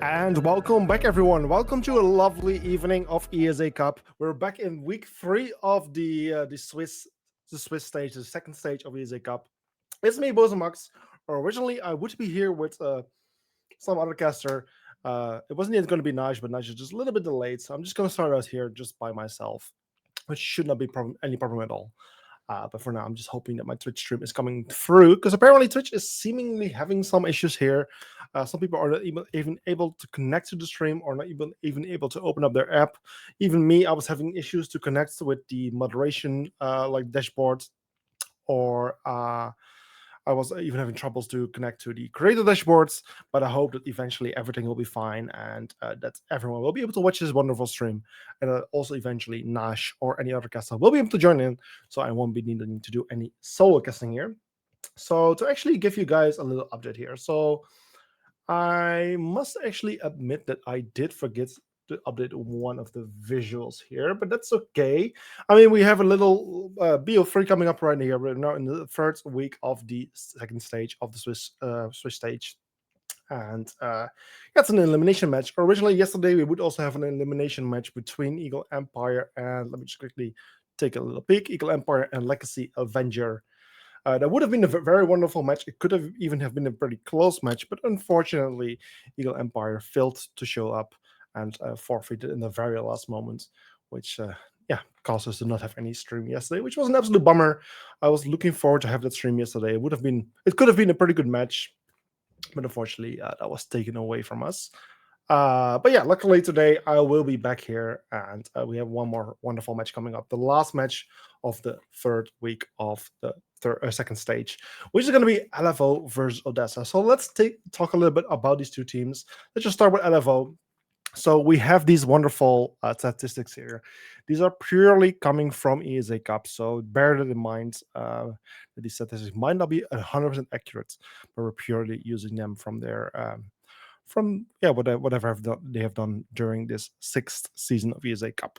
And welcome back, everyone. Welcome to a lovely evening of ESA Cup. We're back in week 3 of the Swiss stage, the second stage of ESA Cup. It's me, Bozemax. Originally, I would be here with some other caster. It wasn't even going to be Naj, but Naj is just a little bit delayed, so I'm just going to start out here just by myself, which should not be any problem at all. But for now, I'm just hoping that my Twitch stream is coming through because apparently Twitch is seemingly having some issues here. Some people are not even able to connect to the stream or not even able to open up their app. Even me, I was having issues to connect with the moderation like dashboard or I was even having troubles to connect to the creator dashboards, but I hope that eventually everything will be fine and that everyone will be able to watch this wonderful stream. And also eventually Nash or any other caster will be able to join in, so I won't be needing to do any solo casting here. So to actually give you guys a little update here. So I must actually admit that I did forget to update one of the visuals here, but that's okay. I mean, we have a little BO3 coming up right here. We're now in the third week of the second stage of the Swiss stage. And that's an elimination match. Originally, yesterday, we would also have an elimination match between Eagle Empire and, let me just quickly take a little peek, Eagle Empire and Legacy Avenger. That would have been a very wonderful match. It could have even have been a pretty close match, but unfortunately, Eagle Empire failed to show up and forfeited in the very last moment, which yeah caused us to not have any stream yesterday, which was an absolute bummer. I was looking forward to have that stream yesterday. It could have been a pretty good match, but unfortunately, that was taken away from us. But yeah, luckily today I will be back here, and we have one more wonderful match coming up. The last match of the third week of the second stage, which is going to be LFO versus Odessa. So let's talk a little bit about these two teams. Let's just start with LFO. So we have these wonderful statistics here. These are purely coming from ESA Cup, so bear that in mind. That these statistics might not be 100% accurate, but we're purely using them from their from yeah whatever they have done during this sixth season of ESA Cup.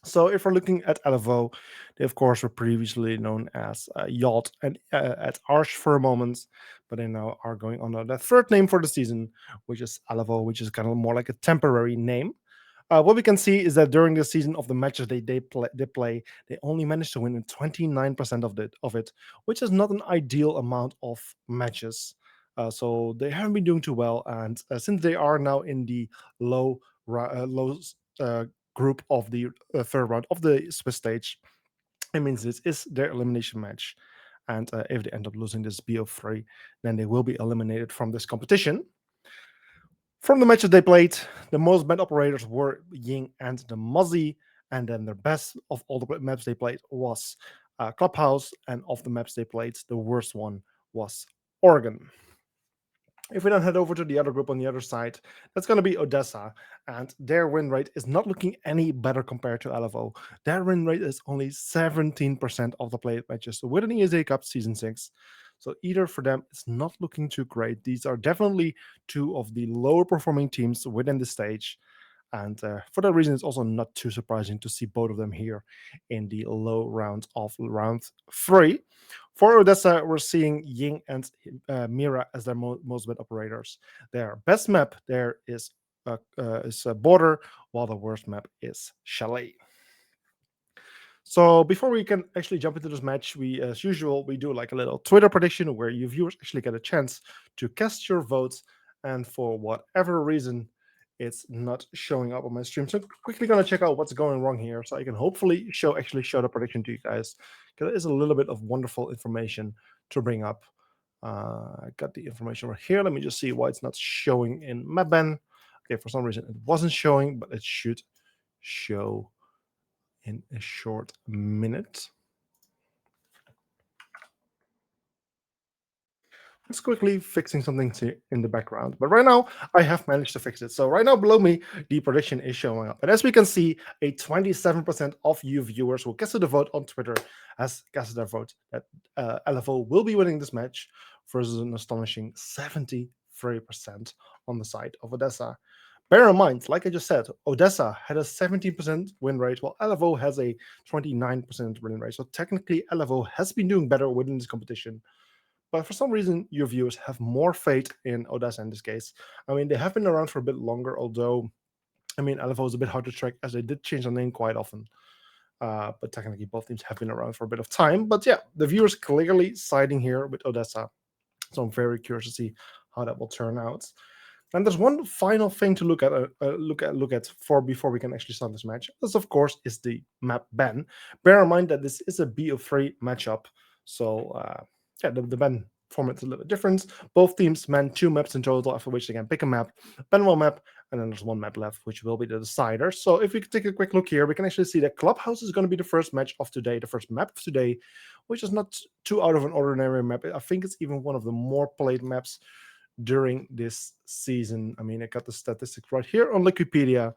So if we're looking at LFO, they of course were previously known as Yacht and at Arch for a moment, but they now are going under the third name for the season, which is LFO, which is kind of more like a temporary name. What we can see is that during the season of the matches they only managed to win in 29% of it, which is not an ideal amount of matches. So they haven't been doing too well, and since they are now in the low uh, group of the third round of the Swiss stage, it means this is their elimination match. And if they end up losing this BO3, then they will be eliminated from this competition. From the matches they played, the most banned operators were Ying and the Muzzy, and then the best of all the maps they played was Clubhouse, and of the maps they played, the worst one was Oregon. If we then head over to the other group on the other side, that's going to be Odessa, and their win rate is not looking any better compared to LFO. Their win rate is only 17% of the played matches with an ESA Cup Season 6. So either for them, it's not looking too great. These are definitely two of the lower performing teams within the stage. And for that reason, it's also not too surprising to see both of them here in the low round of round 3. For Odessa, we're seeing Ying and Mira as their most bad operators. Their best map there is Border, while the worst map is Chalet. So before we can actually jump into this match, we, as usual, we do like a little Twitter prediction where you viewers actually get a chance to cast your votes. And for whatever reason, it's not showing up on my stream. So quickly gonna check out what's going wrong here, so I can hopefully show the prediction to you guys. Because it is a little bit of wonderful information to bring up. I got the information right here. Let me just see why it's not showing in Mapban. Okay, for some reason it wasn't showing, but it should show in a short minute. Just quickly fixing something in the background. But right now, I have managed to fix it. So right now, below me, the prediction is showing up. And as we can see, a 27% of you viewers who casted a vote on Twitter has casted their vote that LFO will be winning this match versus an astonishing 73% on the side of Odessa. Bear in mind, like I just said, Odessa had a 17% win rate, while LFO has a 29% win rate. So technically, LFO has been doing better within this competition. but for some reason, your viewers have more faith in Odessa in this case. I mean, they have been around for a bit longer, although, I mean, LFO is a bit hard to track as they did change the name quite often. But technically, both teams have been around for a bit of time. But yeah, the viewers clearly siding here with Odessa. So I'm very curious to see how that will turn out. And there's one final thing to look at for before we can actually start this match. This, of course, is the map ban. Bear in mind that this is a BO3 matchup, so yeah, the ban format is a little bit different. Both teams ban 2 maps in total, after which they can pick a map, ban 1 map, and then there's 1 map left, which will be the decider. So if we take a quick look here, we can actually see that Clubhouse is going to be the first match of today, the first map of today, which is not too out of an ordinary map. I think it's even one of the more played maps during this season. I mean, I got the statistics right here on Wikipedia,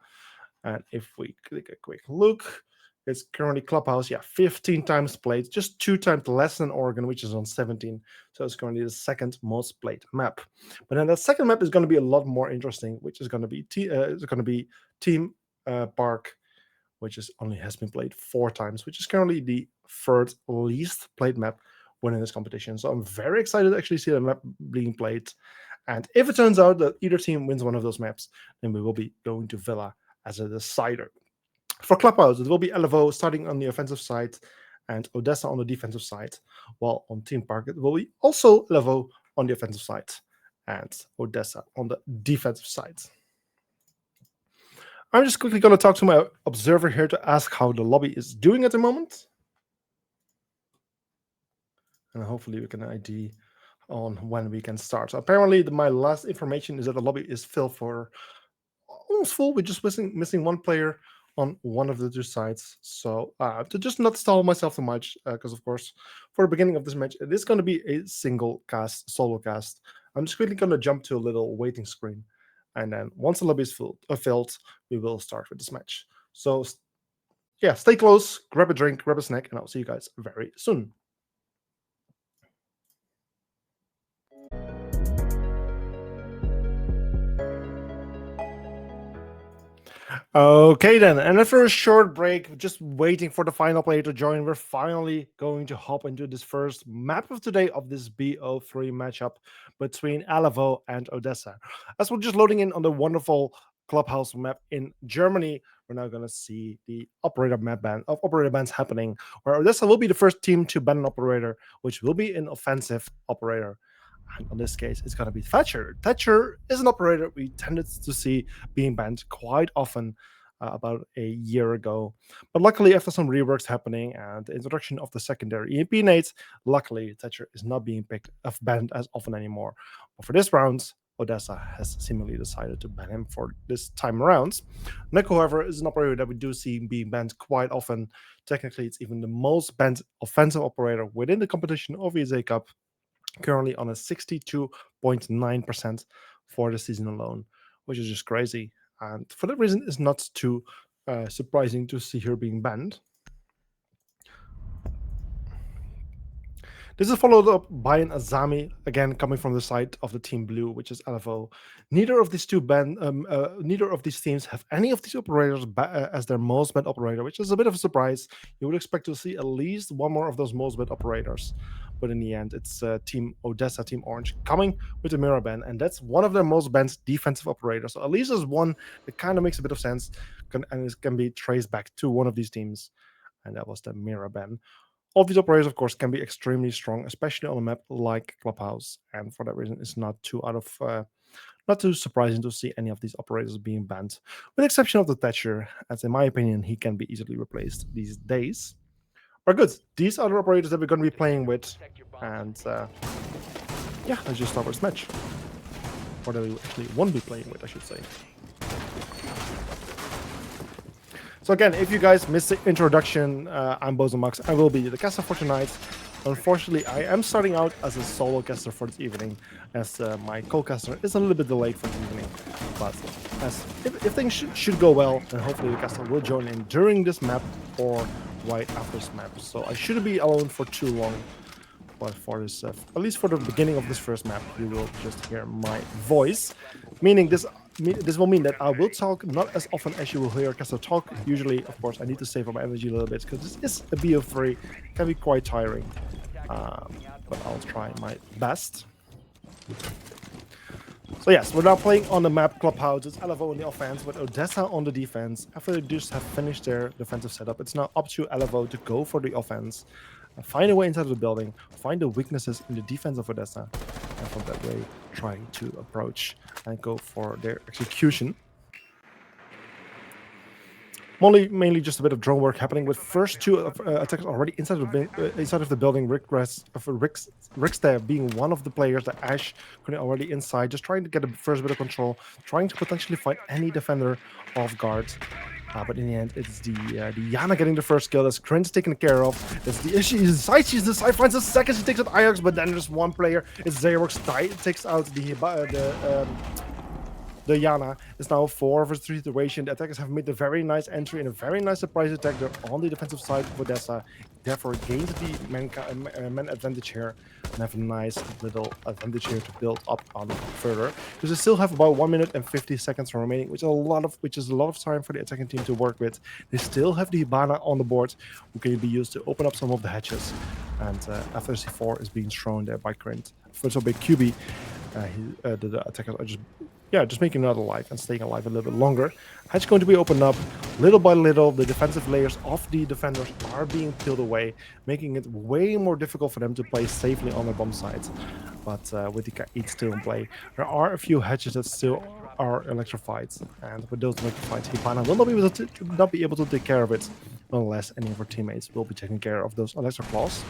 and if we click a quick look, it's currently Clubhouse, 15 times played, just 2 times less than Oregon, which is on 17. So it's currently the second most played map. But then that second map is going to be a lot more interesting, which is going to be Team Park, which only has been played 4 times, which is currently the third least played map winning this competition. So I'm very excited to actually see the map being played. And if it turns out that either team wins one of those maps, then we will be going to Villa as a decider. For Clubhouse, it will be LFO starting on the offensive side and Odessa on the defensive side, while on Team Park, it will be also LFO on the offensive side and Odessa on the defensive side. I'm just quickly going to talk to my observer here to ask how the lobby is doing at the moment. And hopefully we can ID on when we can start. So apparently, my last information is that the lobby is filled for almost full. We're just missing 1 player on one of the 2 sides. So to just not stall myself too much, because of course, for the beginning of this match, it is going to be a single cast, solo cast. I'm just quickly going to jump to a little waiting screen. And then once the lobby is filled, we will start with this match. So yeah, stay close, grab a drink, grab a snack, and I'll see you guys very soon. Okay then, and after a short break, just waiting for the final player to join, we're finally going to hop into this first map of today of this BO3 matchup between LFO and Odessa. As we're just loading in on the wonderful Clubhouse map in Germany, we're now going to see the operator bans happening, where Odessa will be the first team to ban an operator, which will be an offensive operator. And in this case, it's going to be Thatcher. Thatcher is an operator we tended to see being banned quite often about a year ago. But luckily, after some reworks happening and the introduction of the secondary EMP nades, luckily, Thatcher is not being banned as often anymore. But for this round, Odessa has seemingly decided to ban him for this time around. Neko, however, is an operator that we do see being banned quite often. Technically, it's even the most banned offensive operator within the competition of ESA Cup, currently on a 62.9% for the season alone, which is just crazy. And for that reason, it's not too surprising to see her being banned. This is followed up by an Azami, again coming from the side of the Team Blue, which is LFO. Neither of these teams have any of these operators as their most banned operator, which is a bit of a surprise. You would expect to see at least 1 more of those most banned operators. But in the end, it's Team Odessa, Team Orange, coming with the mirror ban, and that's one of their most banned defensive operators. So at least there's one that kind of makes a bit of sense, and it can be traced back to one of these teams, and that was the mirror ban. All these operators, of course, can be extremely strong, especially on a map like Clubhouse, and for that reason, it's not too surprising to see any of these operators being banned, with the exception of the Thatcher, as in my opinion, he can be easily replaced these days. But good, these are the operators that we're going to be playing with, and yeah, let's just start with this match. Or that we actually won't be playing with, I should say. So again, if you guys missed the introduction, I'm Bozomax. I will be the caster for tonight. Unfortunately, I am starting out as a solo caster for this evening, as my co-caster is a little bit delayed for the evening. But if things should go well, then hopefully the caster will join in during this map or right after this map. So I shouldn't be alone for too long. But for this, at least for the beginning of this first map, you will just hear my voice. Meaning this will mean that I will talk not as often as you will hear caster talk. Usually, of course, I need to save up my energy a little bit because this is a BO3, can be quite tiring. but I'll try my best. So yes, we're now playing on the map Clubhouse. It's LFO on the offense with Odessa on the defense. After they just have finished their defensive setup, it's now up to LFO to go for the offense, find a way inside of the building, find the weaknesses in the defense of Odessa, and from that way trying to approach and go for their execution. Mainly just a bit of drone work happening with first two attackers already inside of the building. Rickster being one of the players, the Ash already inside, just trying to get a first bit of control, trying to potentially find any defender off guard. But in the end, it's the Yana getting the first kill. That's Krint's taken care of. That's the issue. She's the side finds the second. She takes out Ajax, but then there's one player. It's Xerox. Takes out the Yana. Is now a 4 versus 3 situation. The attackers have made a very nice entry and a very nice surprise attack. They're on the defensive side of Odessa. Therefore, gains the man advantage here and have a nice little advantage here to build up on further. Because they still have about 1 minute and 50 seconds remaining, which is a lot of time for the attacking team to work with. They still have the Hibana on the board, who can be used to open up some of the hatches. And after C4 is being thrown there by Krint, so by QB, the attackers are just making it alive and staying alive a little bit longer. Hatch going to be opened up little by little. The defensive layers of the defenders are being peeled away, making it way more difficult for them to play safely on their bomb sites. But with the K8 still in play, there are a few hatches that still are electrified, and with those electrified, Hibana will not be able to take care of it unless any of our teammates will be taking care of those electric claws.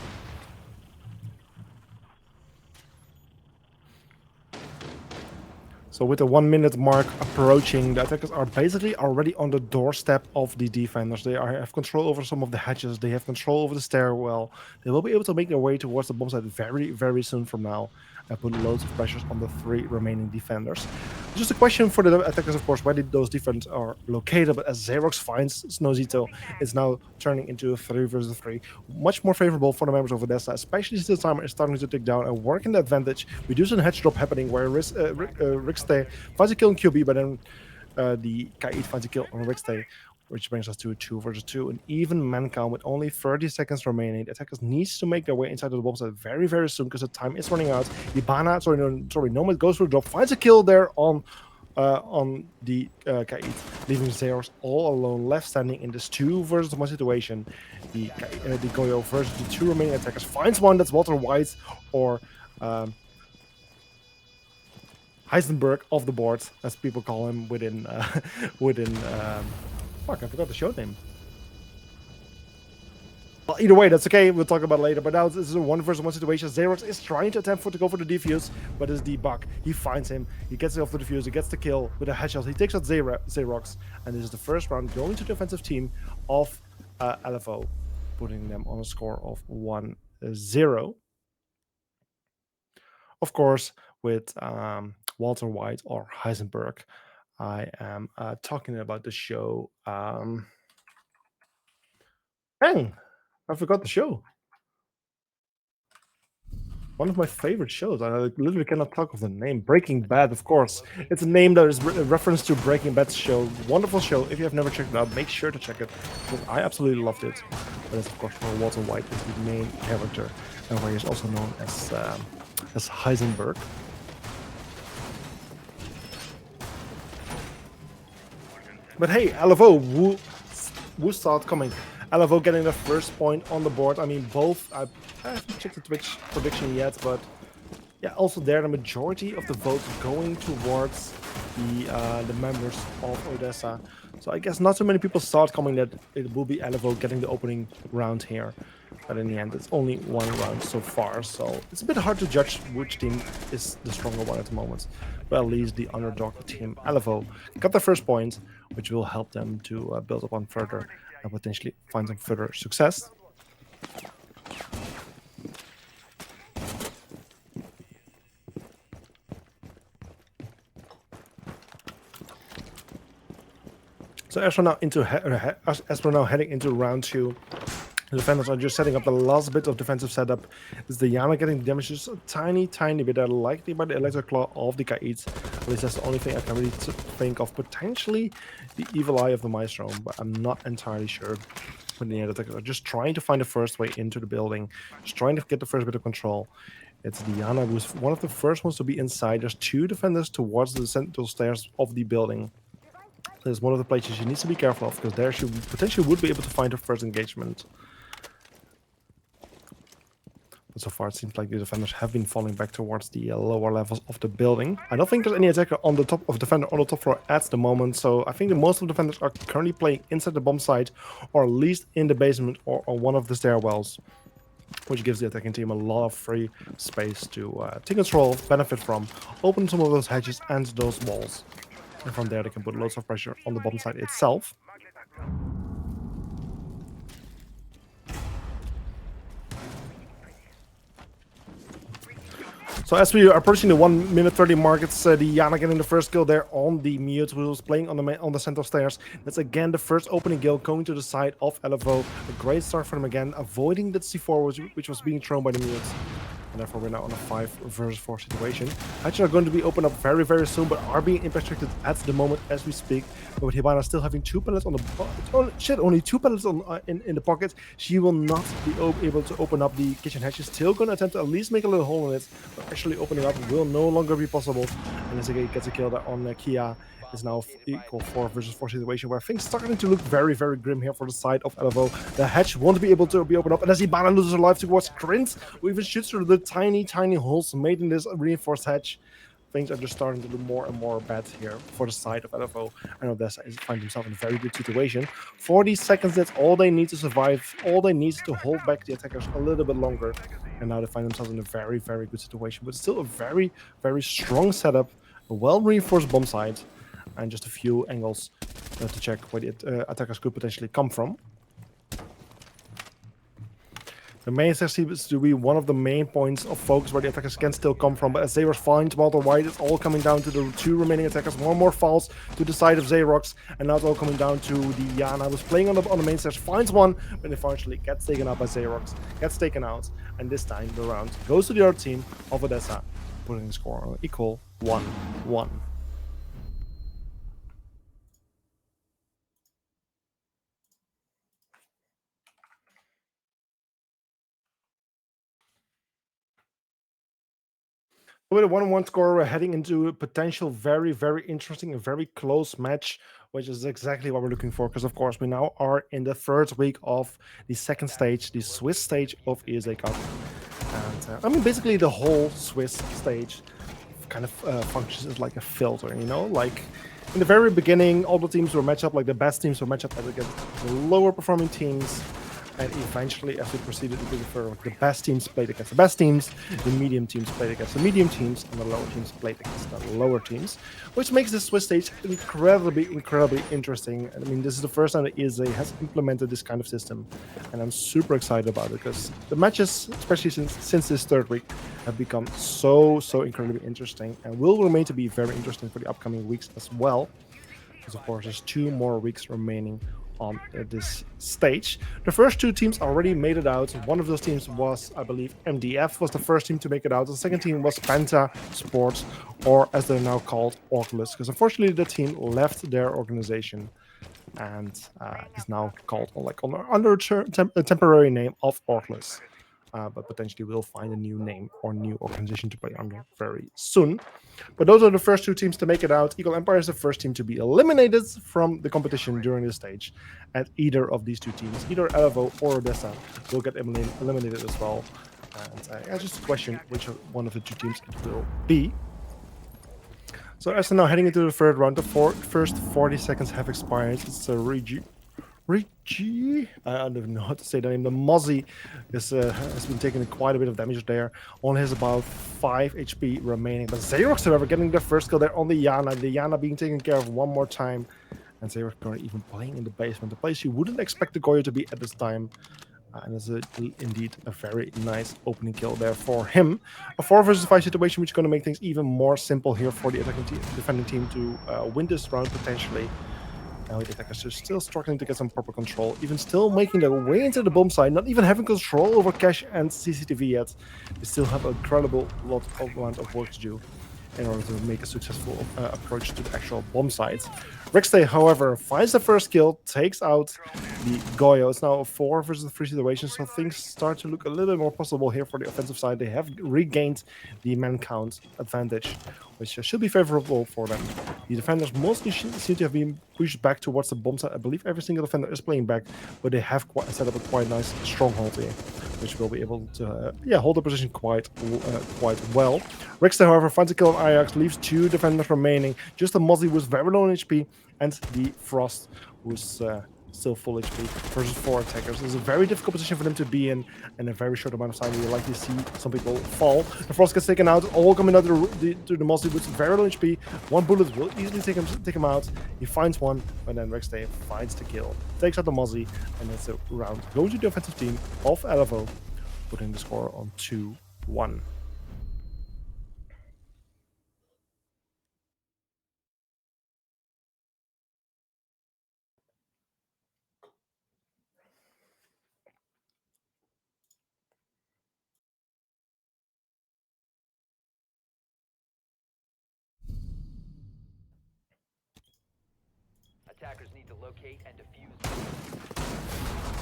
So with the 1 minute mark approaching, the attackers are basically already on the doorstep of the defenders. They have control over some of the hatches. They have control over the stairwell. They will be able to make their way towards the bomb site very, very soon from now and put loads of pressures on the 3 remaining defenders. Just a question for the attackers, of course, where those defenders are located. But as Xerox finds Snowzito, it's now turning into a 3 versus 3. Much more favorable for the members of Odessa, especially since the timer is starting to tick down and working the advantage. We do see a hedge drop happening where Rickstay finds a kill on QB, but then the K8 finds a kill on Rickstay, which brings us to a 2 versus 2. An even man count with only 30 seconds remaining. The attackers needs to make their way inside of the bomb site very, very soon because the time is running out. Hibana, Nomad goes for the drop, finds a kill there on the K8, leaving Xerox all alone, left standing in this 2 versus 1 situation. The Goyo versus the 2 remaining attackers finds one. That's Walter White or Heisenberg off the board, as people call him within fuck, I forgot the show name. Well, either way, that's okay. We'll talk about it later. But now this is a 1 versus 1 situation. Xerox is trying to attempt to go for the defuse, but it's the Buck. He finds him. He gets it off the defuse. He gets the kill with a headshot. He takes out Xerox, and this is the first round going to the defensive team of LFO, putting them on a score of 1-0. Of course, with Walter White or Heisenberg, I am talking about the show. Dang, I forgot the show. One of my favorite shows. I literally cannot talk of the name. Breaking Bad, of course. It's a name that is a reference to Breaking Bad's show. Wonderful show. If you have never checked it out, make sure to check it, because I absolutely loved it. But it's, of course, where Walter White is the main character, and where he is also known as Heisenberg. But hey, LFO, who saw it coming? LFO getting the first point on the board. I mean, both. I haven't checked the Twitch prediction yet, but yeah, also there the majority of the votes going towards the members of Odessa. So I guess not so many people saw it coming that it will be LFO getting the opening round here. But in the end, it's only 1 round so far, so it's a bit hard to judge which team is the stronger one at the moment. But at least the underdog team, LFO, got their first point, which will help them to build upon further and potentially find some further success. So as we're now heading into round 2, the defenders are just setting up the last bit of defensive setup. Is the Yana getting damaged just a tiny bit, likely by the electric claw of the K8. At least that's the only thing I can really think of. Potentially the evil eye of the Maestro, but I'm not entirely sure. But the attackers are just trying to find the first way into the building, just trying to get the first bit of control. It's Diana who's one of the first ones to be inside. There's 2 defenders towards the central stairs of the building. So there's one of the places she needs to be careful of, because there she potentially would be able to find her first engagement. But so far it seems like the defenders have been falling back towards the lower levels of the building. I don't think there's any attacker on the top of defender on the top floor at the moment, so I think that most of the defenders are currently playing inside the bomb site, or at least in the basement or on one of the stairwells, which gives the attacking team a lot of free space to take control, benefit from, open some of those hatches and those walls. And from there they can put loads of pressure on the bottom side itself. So as we are approaching the 1 minute 30 mark, it's Diana getting the first kill there on the mute, who was playing on the central stairs. That's again the first opening kill going to the side of LFO. A great start for them again, avoiding that C4 which was being thrown by the mutes. And therefore we're now on a 5 versus 4 situation. Hatches are going to be opened up very, very soon, but are being impact restricted at the moment as we speak. But with Hibana still having 2 pellets on the... Oh shit, only 2 pellets on, in the pocket. She will not be able to open up the kitchen hatch. She's still going to attempt to at least make a little hole in it, but actually opening up will no longer be possible. And as he gets a kill there on Kia, is now equal 4 versus 4 situation where things starting to look very, very grim here for the side of LFO. The hatch won't be able to be opened up, and as Hibana loses her life towards Krint, who even shoots through the tiny, tiny holes made in this reinforced hatch. Things are just starting to look more and more bad here for the side of LFO, and Odessa finds himself in a very good situation. 40 seconds, that's all they need to survive. All they need is to hold back the attackers a little bit longer, and now they find themselves in a very, very good situation, but still a very, very strong setup, a well-reinforced bomb site, and just a few angles to check where the attackers could potentially come from. The main stairs seems to be one of the main points of focus where the attackers can still come from, but as Xerox finds Walter White, it's all coming down to the 2 remaining attackers. One more falls to the side of Xerox, and now it's all coming down to Diana, who's playing on the main stairs, finds one, but eventually gets taken out by Xerox, gets taken out, and this time the round goes to the other team of Odessa, putting the score equal 1-1. With a 1-1 score, we're heading into a potential very, very interesting and very close match, which is exactly what we're looking for, because of course we now are in the 3rd week of the 2nd stage, the Swiss stage of ESA Cup. And I mean, basically the whole Swiss stage kind of functions as like a filter, you know? Like, in the very beginning, all the teams were matched up, like the best teams were matched up against the lower performing teams. And eventually, as we proceeded into the third, the best teams played against the best teams, the medium teams played against the medium teams, and the lower teams played against the lower teams, which makes this Swiss stage incredibly, incredibly interesting. I mean, this is the first time that ESA has implemented this kind of system, and I'm super excited about it, because the matches, especially since this 3rd week, have become so incredibly interesting, and will remain to be very interesting for the upcoming weeks as well, because of course there's 2 more weeks remaining on this stage. The first 2 teams already made it out. One of those teams was, I believe, MDF was the first team to make it out. The second team was Penta Sports, or as they're now called, Oculus, because unfortunately the team left their organization and is now called under a temporary name of Oculus. But potentially will find a new name or new organization to play under very soon. But those are the first 2 teams to make it out. Eagle Empire is the first team to be eliminated from the competition during this stage. And either of these 2 teams, either LFO or Odessa, will get eliminated as well. And it's just a question which one of the 2 teams it will be. So as we're now heading into the 3rd round, the first 40 seconds have expired. It's a Richie, I don't even know how to say the name. The Mozzie has been taking quite a bit of damage there. Only has about 5 HP remaining. But Xerox, however, getting the first kill there on the Yana. The Yana being taken care of one more time. And Xerox currently even playing in the basement, the place you wouldn't expect the Goyo to be at this time. And it's indeed a very nice opening kill there for him. A 4 versus 5 situation, which is going to make things even more simple here for the defending team to win this round potentially. Now the attackers are still struggling to get some proper control, even still making their way into the bomb site, not even having control over cache and CCTV yet. They still have an incredible amount of work to do in order to make a successful approach to the actual bomb site. Rixday, however, finds the first kill, takes out the Goyo. It's now a 4 versus 3 situation, so things start to look a little bit more possible here for the offensive side. They have regained the man count advantage, which should be favorable for them. The defenders mostly seem to have been pushed back towards the bomb side. I believe every single defender is playing back, but they have set up a quite nice stronghold here, which will be able to hold the position quite well. Rixter, however, finds a kill on Ajax, leaves 2 defenders remaining. Just a Mozzie who's very low on HP, and the Frost who's still full HP versus 4 attackers. It's a very difficult position for them to be in a very short amount of time. You'll likely see some people fall. The Frost gets taken out, all coming out to the Mozzie with very low HP. 1 bullet will easily take him out. He finds one, but then Rexday finds the kill, takes out the Mozzie, and it's a round going to the offensive team of LFO, putting the score on 2-1. Attackers need to locate and defuse.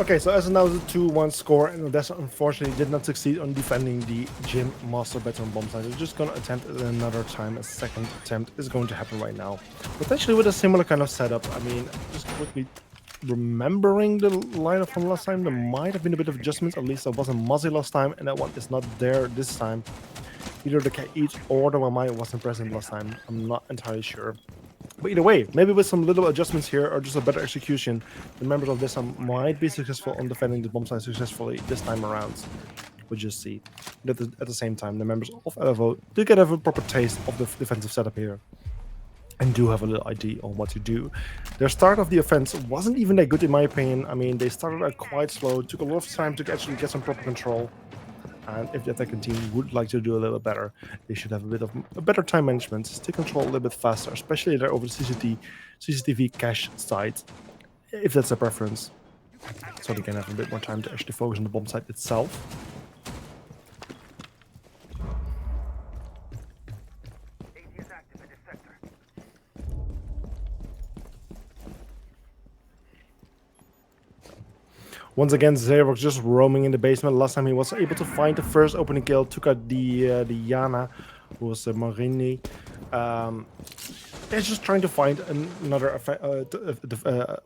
Okay, so as now the 2-1 score, and Odessa unfortunately did not succeed on defending the Gym Master Baton bomb site. They're just going to attempt it another time. A second attempt is going to happen right now. Potentially with a similar kind of setup. I mean, just quickly remembering the lineup from last time, there might have been a bit of adjustments. At least there was a Mozzie last time, and that one is not there this time. Either the K8 or the Wamai wasn't present last time. I'm not entirely sure. But either way, maybe with some little adjustments here or just a better execution, the members of this might be successful on defending the bomb site successfully this time around. We'll just see. But at the same time, the members of LFO do get a proper taste of the defensive setup here, and do have a little idea on what to do. Their start of the offense wasn't even that good in my opinion. I mean, they started out quite slow, took a lot of time to actually get some proper control. And if the attacking team would like to do a little better, they should have a better time management, stick control a little bit faster, especially there over the CCTV cache side, if that's a preference, so they can have a bit more time to actually focus on the bomb site itself. Once again, Xerox just roaming in the basement. Last time he was able to find the first opening kill, took out the Yana, who was Marini. He's just trying to find another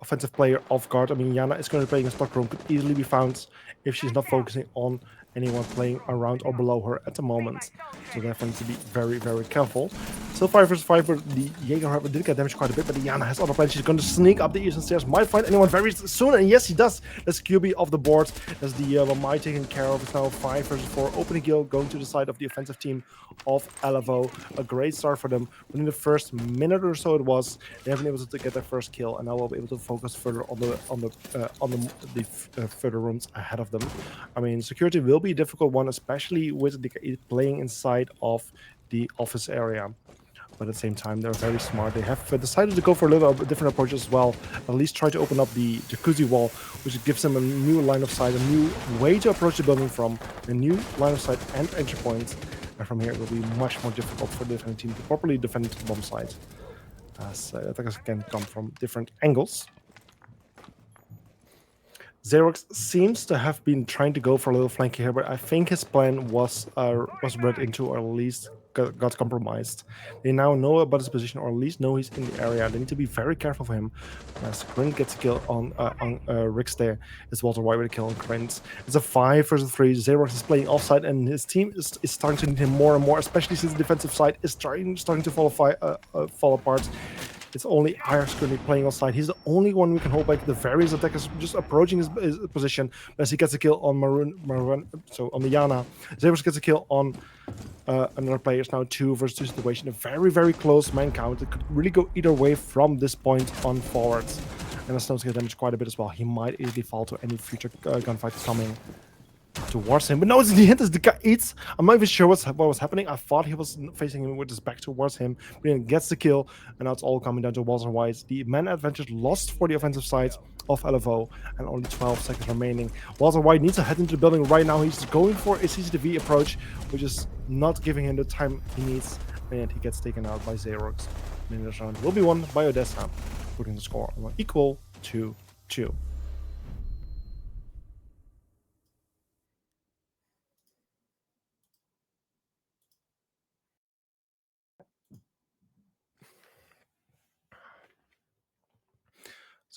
offensive player off guard. I mean, Yana is currently playing in Stockholm, could easily be found if she's not focusing on anyone playing around or below her at the moment. So they have to be very, very careful. Still 5 versus 5, but the Jaeger, however, did get damaged quite a bit, but the Yana has other plans. She's going to sneak up the eastern stairs, might find anyone very soon, and yes, he does. That's QB off the board. That's the Wamai taken care of. It's now 5 versus 4. Opening kill going to the side of the offensive team of LFO. A great start for them. Within the first minute or so, it was they haven't been able to get their first kill, and now we'll be able to focus further on the further runs ahead of them. I mean, security will be a difficult one, especially with the playing inside of the office area. But at the same time, they're very smart. They have decided to go for a little different approach as well. At least try to open up the jacuzzi wall, which gives them a new line of sight, a new way to approach the building from, a new line of sight and entry point. And from here, it will be much more difficult for the defending team to properly defend the bomb site, as attackers can come from different angles. Xerox seems to have been trying to go for a little flank here, but I think his plan was read into, or at least got compromised. They now know about his position, or at least know he's in the area. They need to be very careful for him. As Quint gets a kill on Rix there, it's Walter White with a kill on Quint. It's a 5 versus 3. Xerox is playing offside, and his team is starting to need him more and more, especially since the defensive side is starting to fall apart. It's only Ajax currently playing outside. He's the only one we can hold back. The various attackers just approaching his position as he gets a kill on Maroon, so on the Yana. Xerox gets a kill on another player. It's now 2 versus 2 situation. A very, very close man count. It could really go either way from this point on forwards. And the Stones get damaged quite a bit as well. He might easily fall to any future gunfight coming towards him, but no, it's in the end, it's the K8. I'm not even sure what was happening. I thought he was facing him with his back towards him, but he gets the kill, and now it's all coming down to Walter White. The man advantage lost for the offensive side of LFO, and only 12 seconds remaining. Walter White needs to head into the building right now. He's going for a CCTV approach, which is not giving him the time he needs, and he gets taken out by Xerox. And this round will be won by Odessa, putting the score on equal to 2.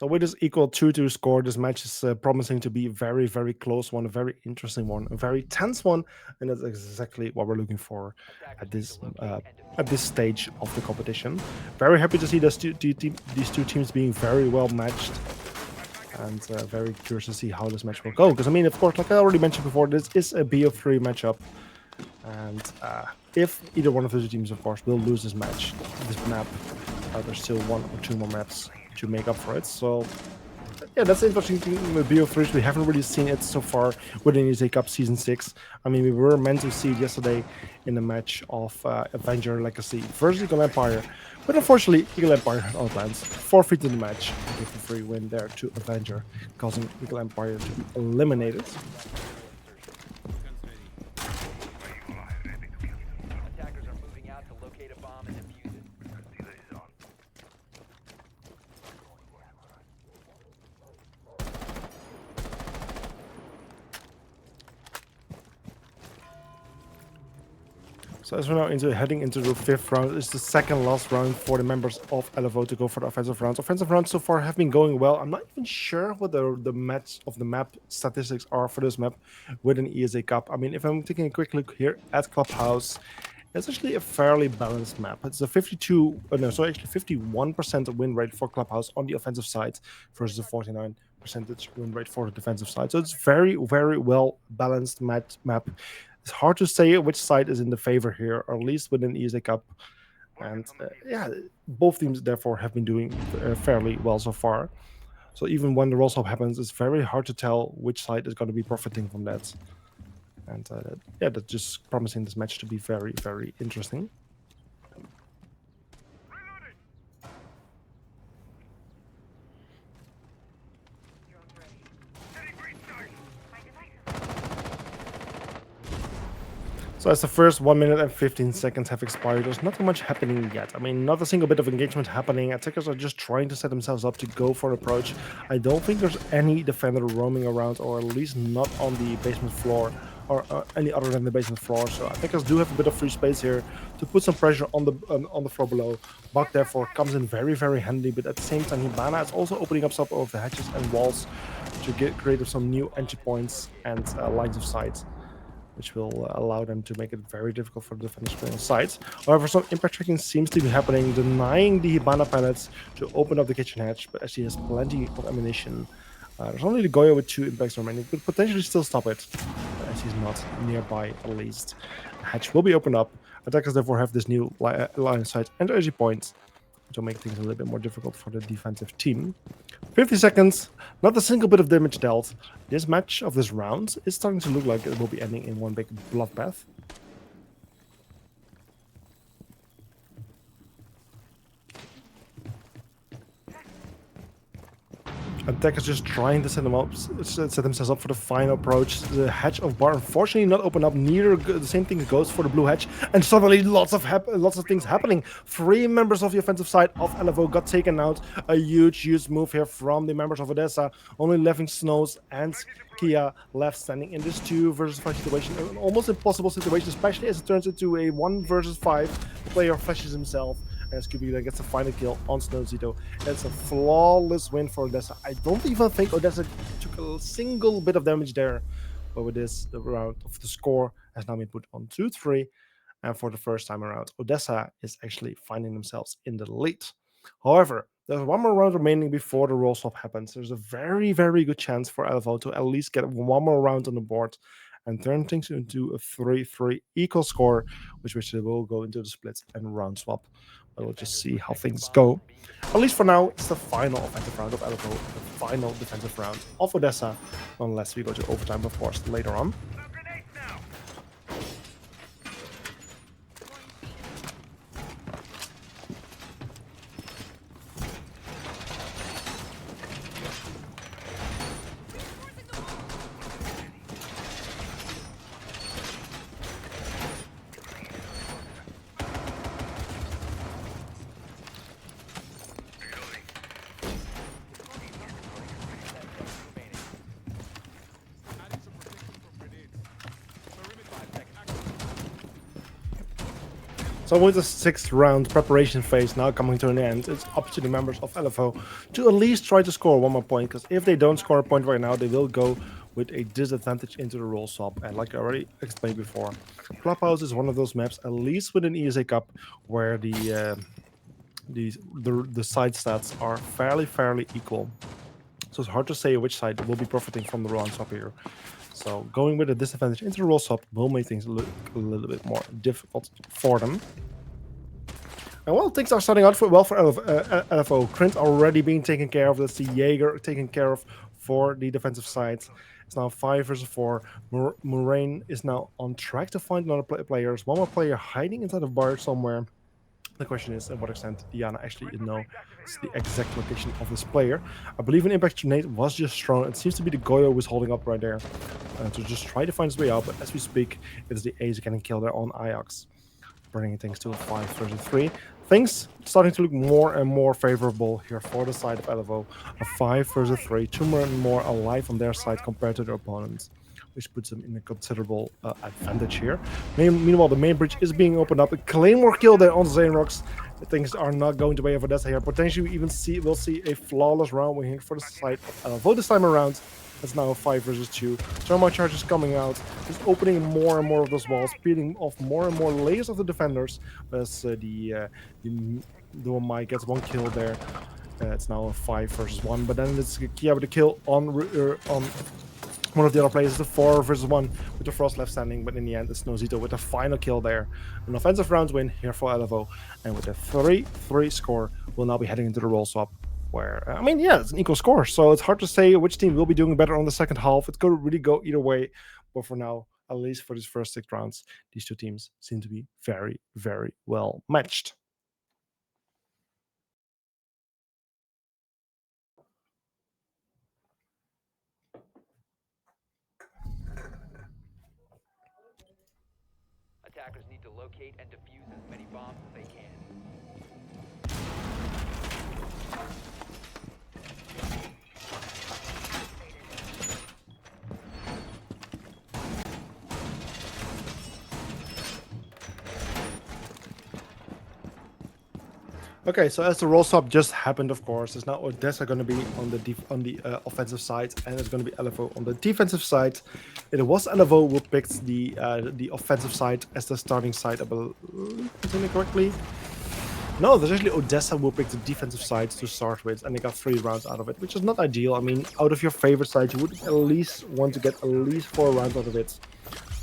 So with this equal 2-2 score, this match is promising to be a very, very close one, a very interesting one, a very tense one, and that's exactly what we're looking for at this stage of the competition. Very happy to see these two teams being very well matched, and very curious to see how this match will go. Because I mean, of course, like I already mentioned before, this is a BO3 matchup, and if either one of the two teams, of course, will lose this match, this map, there's still 1 or 2 more maps to make up for it. So yeah, that's the interesting thing with BO3. We haven't really seen it so far within ESA Cup Season 6. I mean, we were meant to see it yesterday in the match of Avenger Legacy versus Eagle Empire, but unfortunately, Eagle Empire had outlands, forfeited the match, and gave a free win there to Avenger, causing Eagle Empire to be eliminated. Attackers are moving out to locate a bomb and defuse it. So as we're now heading into the 5th round, it's the second last round for the members of LFO to go for the offensive rounds. Offensive rounds so far have been going well. I'm not even sure what the match of the map statistics are for this map with an ESA Cup. I mean, if I'm taking a quick look here at Clubhouse, it's actually a fairly balanced map. It's a 51% win rate for Clubhouse on the offensive side versus a 49% win rate for the defensive side. So it's very, very well balanced map. It's hard to say which side is in the favor here, or at least within ESA Cup. And yeah, both teams therefore have been doing fairly well so far. So even when the roll swap happens, it's very hard to tell which side is going to be profiting from that. And yeah, that's just promising this match to be very, very interesting. So as the first 1 minute and 15 seconds have expired, there's not too much happening yet. I mean, not a single bit of engagement happening. Attackers are just trying to set themselves up to go for an approach. I don't think there's any defender roaming around, or at least not on the basement floor, or any other than the basement floor. So attackers do have a bit of free space here to put some pressure on the floor below. Buck therefore comes in very, very handy, but at the same time, Hibana is also opening up some of the hatches and walls to create some new entry points and lines of sight, which will allow them to make it very difficult for the defenders playing on sides. However, some impact tracking seems to be happening, denying the Hibana pilots to open up the kitchen hatch, but as he has plenty of ammunition, there's only the Goyo with 2 impacts remaining, could potentially still stop it, as he's not nearby at least. The hatch will be opened up. Attackers therefore have this new line of sight and energy points, which will make things a little bit more difficult for the defensive team. 50 seconds, not a single bit of damage dealt. This match of this round is starting to look like it will be ending in one big bloodbath. Attackers just trying to set themselves up for the final approach. The hatch of bar unfortunately not open up. Neither the same thing goes for the blue hatch, and suddenly lots of things happening. 3 members of the offensive side of LFO got taken out. A huge move here from the members of Odessa. Only leaving Snows and Kia left standing in this 2 versus 5 situation. An almost impossible situation, especially as it turns into a 1 versus 5. The player flashes himself, and Scooby then gets a final kill on Snowzito. It's a flawless win for Odessa. I don't even think Odessa took a single bit of damage there. But with this, the round of the score has now been put on 2-3. And for the first time around, Odessa is actually finding themselves in the lead. However, there's 1 more round remaining before the roll swap happens. There's a very, very good chance for LFO to at least get 1 more round on the board and turn things into a 3-3 equal score, which they will go into the splits and round swap. But we'll just see how things go. At least for now, it's the final offensive round of LFO, the final defensive round of Odessa, unless we go to overtime, of course, later on. So with the sixth round preparation phase now coming to an end, it's up to the members of LFO to at least try to score one more point, because if they don't score a point right now, they will go with a disadvantage into the roll swap. And like I already explained before, Clubhouse is one of those maps, at least with an ESA Cup, where the side stats are fairly equal. So it's hard to say which side will be profiting from the roll swap here. So going with a disadvantage into the roll swap will make things look a little bit more difficult for them. And well, things are starting out well for LFO. Krint already being taken care of. That's the Jaeger taken care of for the defensive side. It's now 5 versus 4. Moraine is now on track to find another player. One more player hiding inside of bar somewhere. The question is, at what extent Diana actually knows the exact location of this player. I believe an impact grenade was just thrown. It seems to be the Goyo who's holding up right there to just try to find his way out. But as we speak, it is the Ace getting killed there on Ajax, bringing things to a 5 versus 3. Things starting to look more and more favorable here for the side of LFO. A 5 versus 3, 2 more alive on their side compared to their opponents, which puts them in a considerable advantage here. Meanwhile, the main bridge is being opened up. A Claymore kill there on Xenrox. Things are not going to way of Odessa here. Potentially, we even we'll see a flawless round win here for the side of LFO this time around. It's now a 5 versus 2. Thermal charges coming out, just opening more and more of those walls, peeling off more and more layers of the defenders. As the Mike gets one kill there. It's now a 5 versus 1. But then it's Kia with a kill on one of the other players. Is a 4 versus 1 with the Frost left standing. But in the end, it's Nozito with a final kill there. An offensive round win here for LFO. And with a 3-3 score, we'll now be heading into the roll swap. Where, I mean, yeah, it's an equal score. So it's hard to say which team will be doing better on the second half. It could really go either way. But for now, at least for these first 6 rounds, these two teams seem to be very well matched. Attackers need to locate and defuse as many bombs as they can. Okay, so as the roll swap just happened, of course, is now Odessa going to be on the offensive side, and it's going to be LFO on the defensive side. It was LFO who picked the offensive side as the starting side, I believe, correctly. No, there's actually Odessa who picked the defensive side to start with, and they got 3 rounds out of it, which is not ideal. I mean, out of your favorite side, you would at least want to get at least 4 rounds out of it.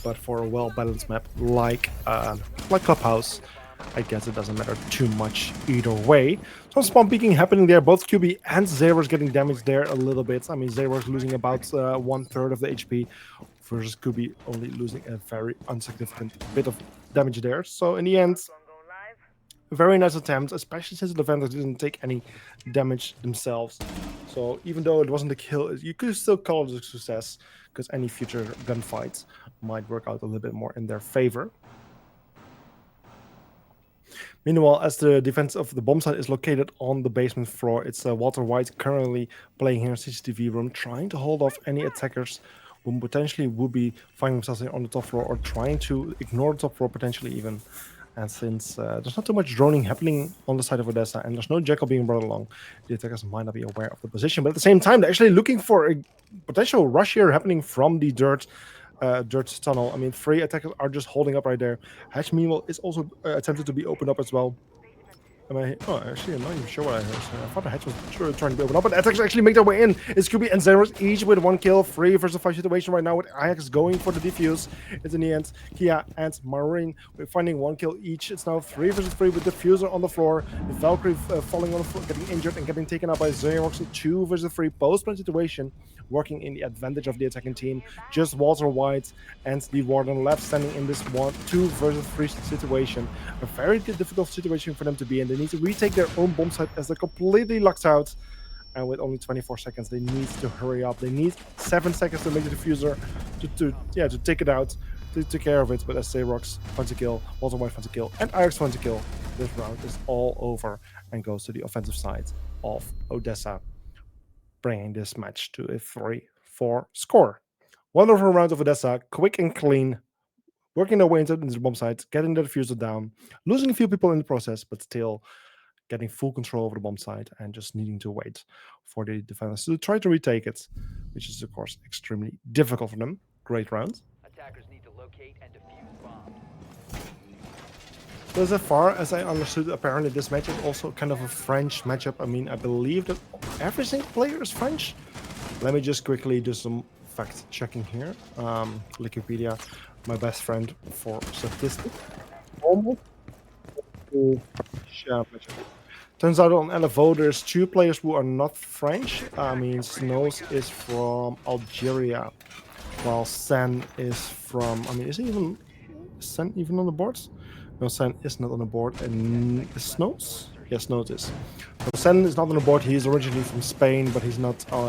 But for a well-balanced map like Clubhouse, I guess it doesn't matter too much either way. Some spawn peeking happening there. Both QB and Zero's getting damaged there a little bit. I mean, Zero's losing about 1/3 of the HP versus QB only losing a very insignificant bit of damage there. So in the end, a very nice attempt, especially since the defenders didn't take any damage themselves. So even though it wasn't a kill, you could still call it a success, because any future gunfights might work out a little bit more in their favor. Meanwhile, as the defense of the bomb site is located on the basement floor, it's Walter White currently playing here in CCTV room, trying to hold off any attackers who potentially would be finding themselves on the top floor, or trying to ignore the top floor potentially even. And since there's not too much droning happening on the side of Odessa, and there's no Jackal being brought along, the attackers might not be aware of the position. But at the same time, they're actually looking for a potential rush here happening from the dirt tunnel. I mean, 3 attackers are just holding up right there. Hatch, meanwhile, is also attempted to be opened up as well. Actually, I'm not even sure what I heard. I thought the hatch was trying to be opened up, but attackers actually make their way in. It's QB and Zeros each with 1 kill. 3 versus 5 situation right now, with Ajax going for the defuse. It's in the end, Kia and Marine finding 1 kill each. It's now 3 versus 3 with Diffuser on the floor. The Valkyrie falling on the floor, getting injured and getting taken out by Zerox. 2 versus 3 post-plan situation, working in the advantage of the attacking team. Just Walter White and the Warden left standing in this 2 versus 3 situation. A very difficult situation for them to be in. They need to retake their own bomb site as they're completely locked out. And with only 24 seconds, they need to hurry up. They need 7 seconds to make the diffuser to take it out, to take care of it. But as Xerox finds a kill, Walter White finds a kill, and Ajax finds a kill, this round is all over and goes to the offensive side of Odessa, bringing this match to a 3-4 score. Wonderful round of Odessa, quick and clean, working their way into the bomb site, getting the diffuser down, losing a few people in the process, but still getting full control over the bomb site and just needing to wait for the defenders to try to retake it, which is, of course, extremely difficult for them. Great round. Attackers need to locate and defuse bombs. So as far as I understood, apparently this match is also kind of a French matchup. I mean, I believe that every single player is French. Let me just quickly do some fact checking here. Wikipedia, my best friend for statistics. Almost. Turns out on LFO there's 2 players who are not French. I mean, Snows is from Algeria, while Sen is from. I mean, is Sen even on the boards? No, Sen is not on the board. And is Snows? Yes, Snows is. So Sen is not on the board. He is originally from Spain, but he's not